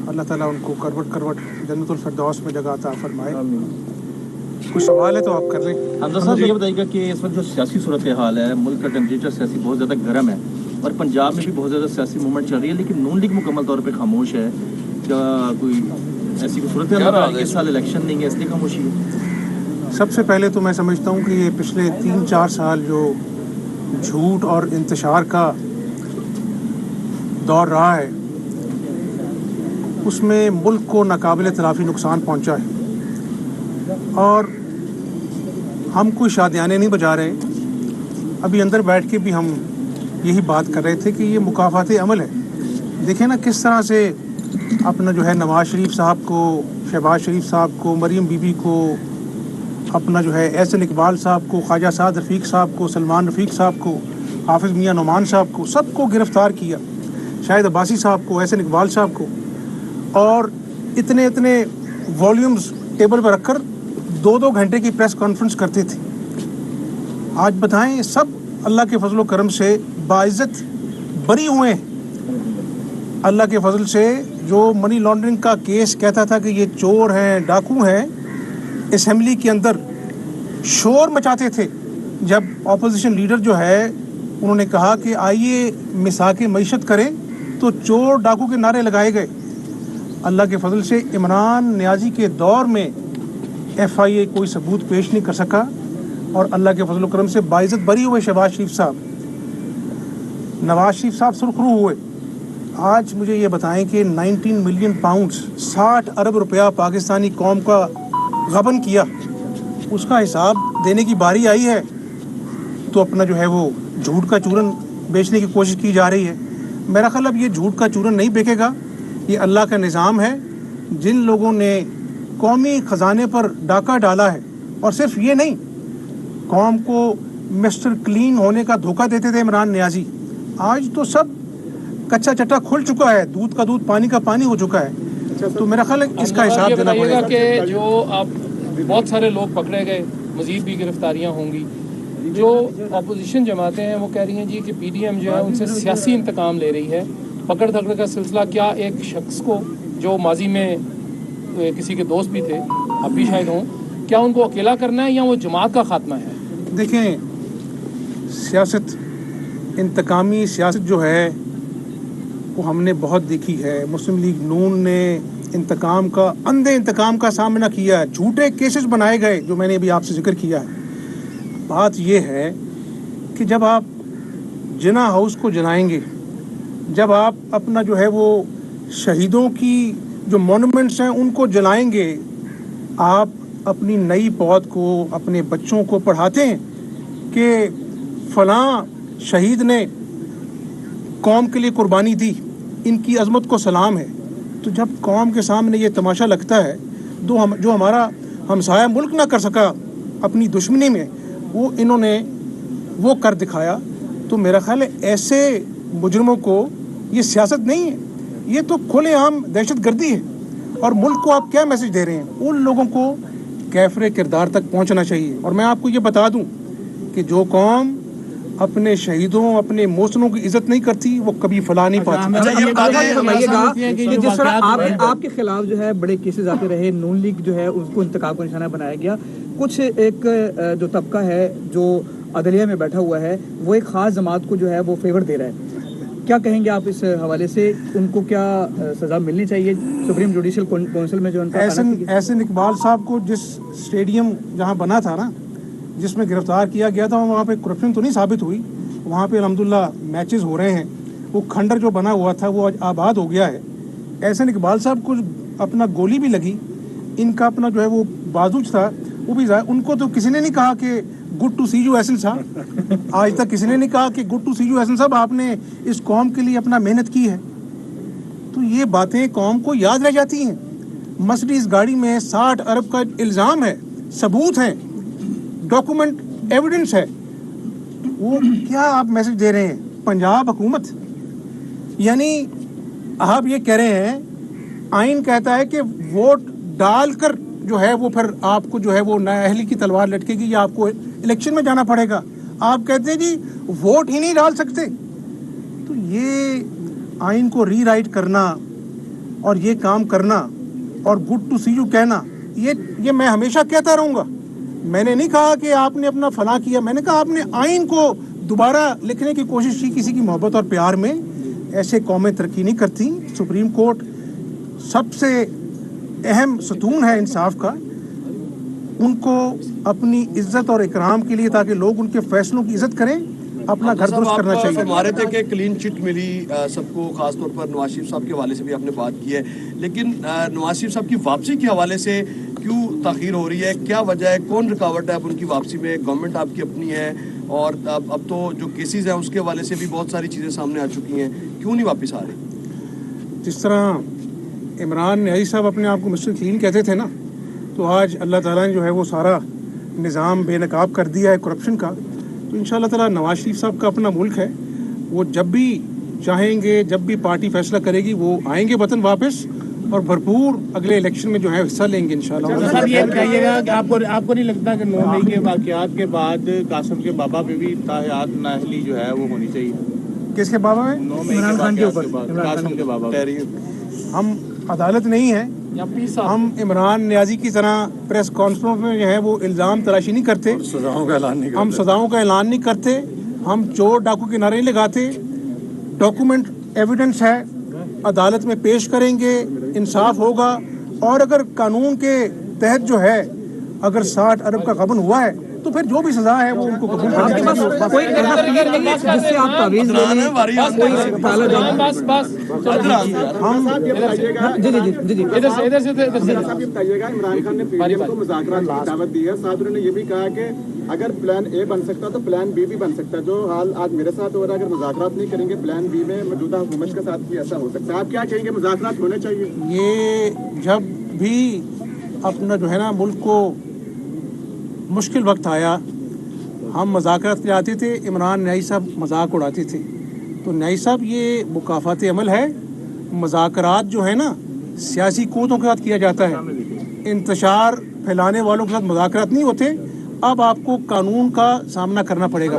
اللہ تعالیٰ ان کو करवट करवट जन्नतुल फिरदौस में जगह अता फरमाए। कुछ सवाल है तो आप कर लें। हमजा साहब ये बताइएगा कि इस वक्त जो सियासी सूरत हाल है, मुल्क का टेम्परेचर सियासी बहुत ज़्यादा गर्म है और पंजाब में भी बहुत ज़्यादा सियासी मूवमेंट चल रही है, लेकिन नून लीग मुकम्मल तौर पर खामोश है। क्या कोई ऐसी कोई सूरत हाल है? इस साल इलेक्शन नहीं है इसलिए खामोशी है? सबसे पहले तो मैं समझता हूँ कि ये पिछले 3-4 साल जो झूठ और इंतशार का दौर रहा है उसमें मुल्क को नाकाबिल तलाफ़ी नुकसान पहुँचा है और हम कोई शादियाने नहीं बजा रहे। अभी अंदर बैठ के भी हम यही बात कर रहे थे कि ये मुकाफ़ात अमल है। देखें ना किस तरह से अपना जो है नवाज़ शरीफ साहब को, शहबाज शरीफ साहब को, मरीम बीबी को, अपना जो है एहसन इकबाल साहब को, ख्वाजा साद रफ़ीक साहब को, सलमान रफ़ीक साहब को, हाफिज़ मियाँ नोमान साहब को, सबको गिरफ़्तार किया, शाहिद अब्बासी साहब को, एहसन इकबाल साहब को, और इतने इतने वॉल्यूम्स टेबल पर रखकर 2-2 घंटे की प्रेस कॉन्फ्रेंस करते थे। आज बताएं सब अल्लाह के फजल करम से बाइज़्ज़त बरी हुए हैं। अल्लाह के फजल से जो मनी लॉन्ड्रिंग का केस कहता था कि ये चोर हैं, डाकू हैं, असेंबली के अंदर शोर मचाते थे। जब अपोजिशन लीडर जो है उन्होंने कहा कि आइए मिसाक मईशत करें तो चोर डाकू के नारे लगाए गए। अल्लाह के फजल से इमरान नियाज़ी के दौर में FIA कोई सबूत पेश नहीं कर सका और अल्लाह के फजल करम से बाइज़्ज़त बरी हुए शहबाज शरीफ साहब, नवाज़ शरीफ साहब सुरखरू हुए। आज मुझे ये बताएं कि 19 मिलियन पाउंड्स 60 अरब रुपया पाकिस्तानी कौम का गबन किया, उसका हिसाब देने की बारी आई है तो अपना जो है वो झूठ का चूरन बेचने की कोशिश की जा रही है। मेरा ख्याल अब ये झूठ का चूरन नहीं बिकेगा। ये अल्लाह का निज़ाम है। जिन लोगों ने कौमी ख़जाने पर डाका डाला है, और सिर्फ ये नहीं, कौम को मिस्टर क्लीन होने का धोखा देते थे इमरान नियाज़ी, आज तो सब कच्चा चट्टा खुल चुका है, दूध का दूध पानी का पानी हो चुका है। तो मेरा ख्याल है इसका हिसाब देना पड़ेगा कि जो अब बहुत सारे लोग पकड़े गए, मज़ीद भी गिरफ्तारियाँ होंगी। जो अपोजिशन जमातें हैं वो कह रही हैं जी कि PDM जो है उनसे सियासी इंतकाम ले रही है। पकड़ धकड़ का सिलसिला क्या एक शख्स को जो माजी में किसी के दोस्त भी थे, अब भी शायद हों, क्या उनको अकेला करना है या वो जमात का खात्मा है? देखें, सियासत, इंतकामी सियासत जो है वो हमने बहुत देखी है। मुस्लिम लीग नून ने इंतकाम का, अंधे इंतकाम का सामना किया है, झूठे केसेस बनाए गए जो मैंने अभी आपसे जिक्र किया है। बात ये है कि जब आप जिना हाउस को जलाएंगे, जब आप अपना जो है वो शहीदों की जो मॉन्यूमेंट्स हैं उनको जलाएंगे, आप अपनी नई पौध को, अपने बच्चों को पढ़ाते हैं कि फ़लाँ शहीद ने कौम के लिए कुर्बानी दी, इनकी अज़मत को सलाम है। तो जब कौम के सामने ये तमाशा लगता है जो हमारा हमसाया मुल्क ना कर सका अपनी दुश्मनी में, वो इन्होंने वो कर दिखाया। तो मेरा ख्याल है ऐसे मुजरमों को, ये सियासत नहीं है, ये तो खुलेआम दहशत गर्दी है। और मुल्क को आप क्या मैसेज दे रहे हैं? उन लोगों को कैफरे किरदार तक पहुंचना चाहिए। और मैं आपको ये बता दूं कि जो कौम अपने शहीदों, अपने मोहसिनों की इज्जत नहीं करती वो कभी फला नहीं पाती। जिस तरह आपके खिलाफ जो है बड़े केसेस आते रहे, नून लीग जो है उसको इंतकाम का निशाना बनाया गया, कुछ एक जो तबका है जो अदलिया में बैठा हुआ है वो एक ख़ास जमात को जो है वो फेवर दे रहा है, क्या कहेंगे आप इस हवाले से? उनको क्या सज़ा मिलनी चाहिए? सुप्रीम जुडिशल काउंसिल में जो उनका एहसन इकबाल साहब को जिस स्टेडियम जहाँ बना था ना, जिसमें गिरफ्तार किया गया था, वहाँ पे करप्शन तो नहीं साबित हुई। वहाँ पे अल्हम्दुलिल्लाह मैचेस हो रहे हैं। वो खंडर जो बना हुआ था वो आज आबाद हो गया है। एहसन इकबाल साहब को अपना गोली भी लगी, इनका अपना जो है वो बाजू था वो भी, उनको तो किसी ने नहीं कहा कि good to see you Ehsan साहब। आज तक किसी ने नहीं कहा कि good to see you Ehsan साहब, आपने इस कौम के लिए अपना मेहनत की है। तो ये बातें कौम को याद रह जाती हैं। मर्सिडीज गाड़ी में 60 अरब का इल्ज़ाम है, सबूत है, डॉक्यूमेंट एविडेंस है, वो क्या आप मैसेज दे रहे हैं? पंजाब हुकूमत, यानी आप ये कह रहे हैं, आइन कहता है कि वोट डालकर जो है वो फिर आपको जो है वो नाअहली की तलवार लटकेगी या आपको इलेक्शन में जाना पड़ेगा। आप कहते हैं जी वोट ही नहीं डाल सकते। तो ये आइन को रीराइट करना اور یہ کام کرنا اور گڈ ٹو سی یو کہنا، یہ میں ہمیشہ کہتا رہوں گا. میں نے نہیں کہا کہ آپ نے اپنا فلاں کیا، میں نے کہا آپ نے آئین کو دوبارہ لکھنے کی کوشش کی. کسی کی محبت اور پیار میں ایسے قومیں ترقی نہیں کرتی. سپریم کورٹ سب سے اہم ستون ہے انصاف کا، ان کو اپنی عزت اور اکرام کے لیے، تاکہ لوگ ان کے فیصلوں کی عزت کریں، اپنا گھر درست کرنا چاہیے. ہمارے تھے کہ کلین چٹ ملی سب کو، خاص طور پر نواز شریف صاحب کے حوالے سے بھی آپ نے بات کی ہے، لیکن نواز شریف صاحب کی واپسی کے حوالے سے کیوں تاخیر ہو رہی ہے؟ کیا وجہ ہے؟ کون رکاوٹ ہے اب ان کی واپسی میں؟ گورنمنٹ آپ کی اپنی ہے، اور اب تو جو کیسز ہیں اس کے حوالے سے بھی بہت ساری چیزیں سامنے آ چکی ہیں، کیوں نہیں واپس آ رہی؟ جس طرح عمران نیازی صاحب اپنے آپ کو مسٹر کلین کہتے تھے نا، تو آج اللہ تعالیٰ نے جو ہے وہ سارا نظام بے نقاب کر دیا ہے کرپشن کا. تو ان شاء اللہ تعالیٰ نواز شریف صاحب کا اپنا ملک ہے، وہ جب بھی چاہیں گے، جب بھی پارٹی فیصلہ کرے گی، وہ آئیں گے وطن واپس اور بھرپور اگلے الیکشن میں جو ہے حصہ لیں گے انشاءاللہ. صاحب یہ بتائیے گا کہ آپ کو نہیں لگتا کہ 9 مئی کے واقعات کے بعد قاسم کے بابا پہ بھی تاحیات نااہلی جو ہے وہ ہونی چاہیے؟ کس کے بابا میں؟ 9 مئی کے واقعات کے بعد قاسم کے بابا پہ. ہم عدالت نہیں ہیں، ہم عمران نیازی کی طرح پریس کانفرنس میں جو ہے وہ الزام تراشی نہیں کرتے، ہم سزاؤں کا اعلان نہیں کرتے، ہم چور ڈاکو کے نعرے نہیں لگاتے. ڈاکومنٹ ایویڈنس ہے، عدالت میں پیش کریں گے، انصاف ہوگا. اور اگر قانون کے تحت جو ہے اگر 60 ارب کا غبن ہوا ہے تو پھر جو بھی سزا ہے وہ ان کو قبول آپ کے پاس کرنا کوئی ایسا پیر نہیں ہے جس سے آپ تعویذ لے لیں؟ بس بس جی ادھر سے صاحب یہ بتائیے گا، عمران خان نے پی ڈی ایم کو مذاکرات کی دعوت دی ہے، ساتھ انہوں نے یہ بھی کہا کہ اگر پلان اے بن سکتا تو پلان بی بھی بن سکتا ہے. جو حال آج میرے ساتھ ہو رہا ہے، اگر مذاکرات نہیں کریں گے پلان بی میں موجودہ حکومت کے ساتھ بھی ایسا ہو سکتا ہے. آپ کیا کہیں گے، مذاکرات ہونے چاہیے؟ یہ جب بھی اپنا جو ہے نا ملک کو مشکل وقت آیا، ہم مذاکرات کے آتے تھے، عمران نیازی صاحب مذاق اڑاتے تھے. تو نیازی صاحب یہ مکافات عمل ہے. مذاکرات جو ہے نا سیاسی قوتوں کے ساتھ کیا جاتا ہے، انتشار پھیلانے والوں کے ساتھ مذاکرات نہیں ہوتے. اب آپ کو قانون کا سامنا کرنا پڑے گا.